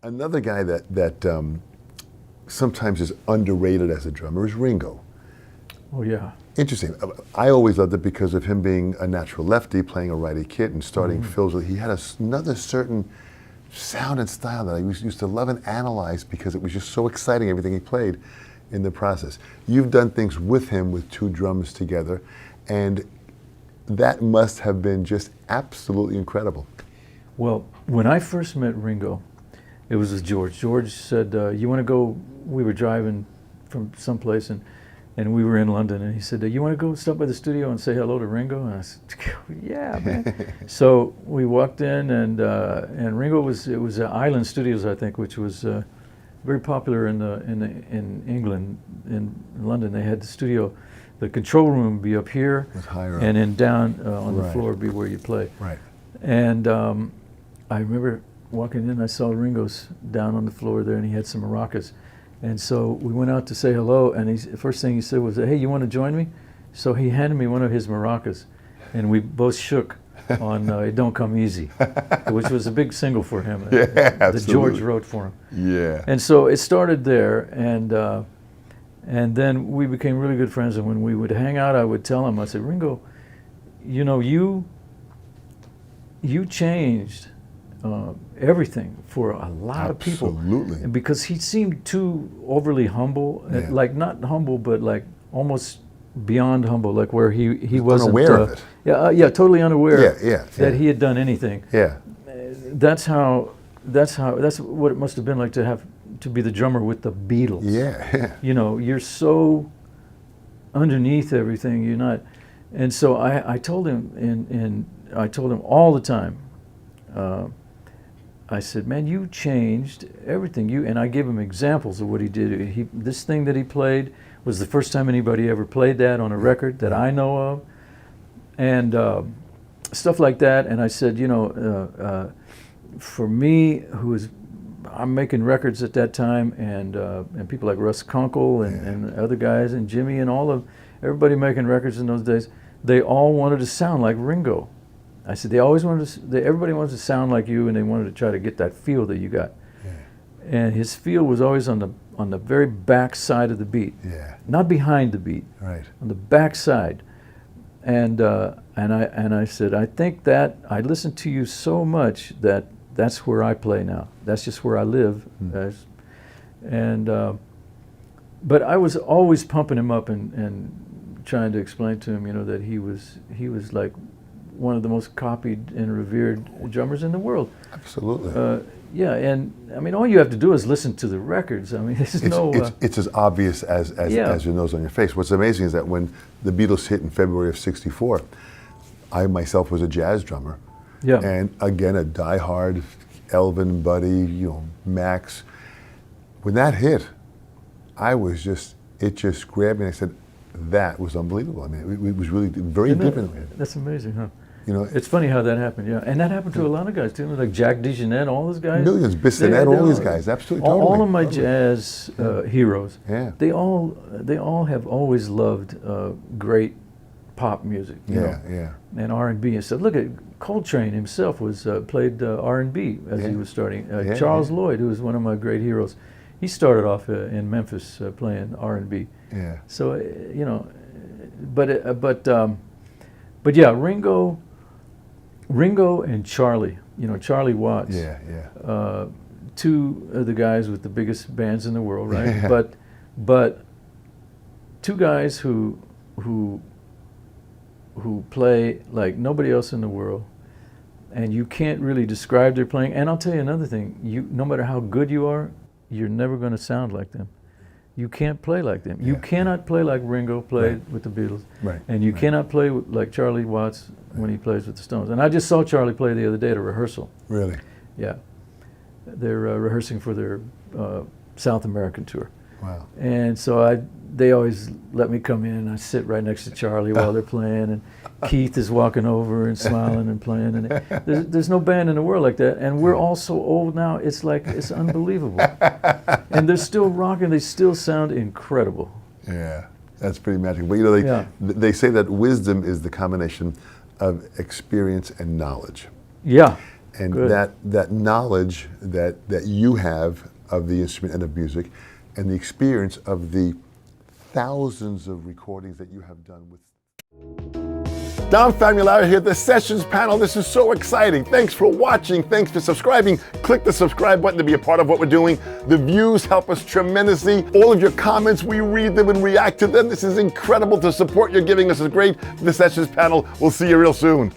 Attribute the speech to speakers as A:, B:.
A: Another guy that sometimes is underrated as a drummer is Ringo.
B: Oh yeah.
A: Interesting. I always loved it because of him being a natural lefty, playing a righty kit and starting fills with. He had another certain sound and style that I used to love and analyze because it was just so exciting, everything he played in the process. You've done things with him with two drums together, and that must have been just absolutely incredible.
B: Well, when I first met Ringo, it was with George. George said, you want to go, we were driving from someplace and we were in London, and he said, you want to go stop by the studio and say hello to Ringo? And I said, yeah, man. So we walked in, and Ringo it was Island Studios, I think, which was very popular in England, in London. They had the studio, the control room would be up here, and then down on the floor would be where you play.
A: Right.
B: And I remember walking in, I saw Ringo's down on the floor there, and he had some maracas. And so we went out to say hello, and the first thing he said was, hey, you want to join me? So he handed me one of his maracas, and we both shook on It Don't Come Easy, which was a big single for him, that George wrote for him.
A: Yeah.
B: And so it started there, and then we became really good friends, and when we would hang out, I would tell him, I said, Ringo, you know, you changed everything for a lot of people.
A: Absolutely.
B: And because he seemed too overly humble, like not humble, but like almost beyond humble, like where he wasn't
A: unaware of it.
B: Yeah, totally unaware
A: that
B: he had done anything.
A: Yeah.
B: That's what it must have been like to be the drummer with the Beatles.
A: Yeah.
B: You know, you're so underneath everything. You're not, and so I told him, and I told him all the time. I said, man, you changed everything. And I gave him examples of what he did. This thing that he played was the first time anybody ever played that on a record that I know of, and stuff like that. And I said, you know, for me, I'm making records at that time, and people like Russ Kunkel and other guys, and Jimmy, and everybody making records in those days, they all wanted to sound like Ringo. I said everybody wanted to sound like you, and they wanted to try to get that feel that you got. Yeah. And his feel was always on the very back side of the beat, not behind the beat, on the back side. And I said, I think that I listened to you so much that's where I play now. That's just where I live. But I was always pumping him up and trying to explain to him, you know, that he was like one of the most copied and revered drummers in the world.
A: Absolutely.
B: Yeah, and I mean, all you have to do is listen to the records. I mean,
A: it's as obvious as your nose on your face. What's amazing is that when the Beatles hit in February of '64, I myself was a jazz drummer.
B: Yeah.
A: And again, a diehard Elvin, Buddy, you know, Max. When that hit, it just grabbed me, and I said, that was unbelievable. I mean, it was really very different.
B: That's amazing, huh?
A: You know,
B: it's funny how that happened, yeah. And that happened to a lot of guys too, like Jack DeJohnette, all those guys.
A: Millions, Bissonette, all these guys, absolutely, totally.
B: All of my jazz heroes,
A: yeah.
B: They all have always loved great pop music, you know, and R&B and stuff. Look at Coltrane himself played R&B as he was starting. Charles Lloyd, who was one of my great heroes, he started off in Memphis playing R&B.
A: Yeah.
B: So you know, but yeah, Ringo and Charlie, you know, Charlie Watts.
A: Yeah.
B: Two of the guys with the biggest bands in the world, right? But two guys who play like nobody else in the world, and you can't really describe their playing. And I'll tell you another thing: no matter how good you are, you're never going to sound like them. You can't play like them. You cannot play like Ringo played with the Beatles, and you cannot play like Charlie Watts when he plays with the Stones. And I just saw Charlie play the other day at a rehearsal.
A: Really?
B: Yeah. They're rehearsing for their South American tour.
A: Wow.
B: And so they always let me come in, and I sit right next to Charlie while they're playing, and Keith is walking over and smiling and playing. And there's no band in the world like that. And we're all so old now, it's unbelievable. And they're still rocking, they still sound incredible.
A: Yeah, that's pretty magical. But you know, they say that wisdom is the combination of experience and knowledge.
B: Yeah.
A: And
B: Good.
A: that knowledge that you have of the instrument and of music, and the experience of the thousands of recordings that you have done with. Dom Famularo here, the Sessions panel. This is so exciting. Thanks for watching. Thanks for subscribing. Click the subscribe button to be a part of what we're doing. The views help us tremendously. All of your comments, we read them and react to them. This is incredible. The support you're giving us is great. The Sessions panel. We'll see you real soon.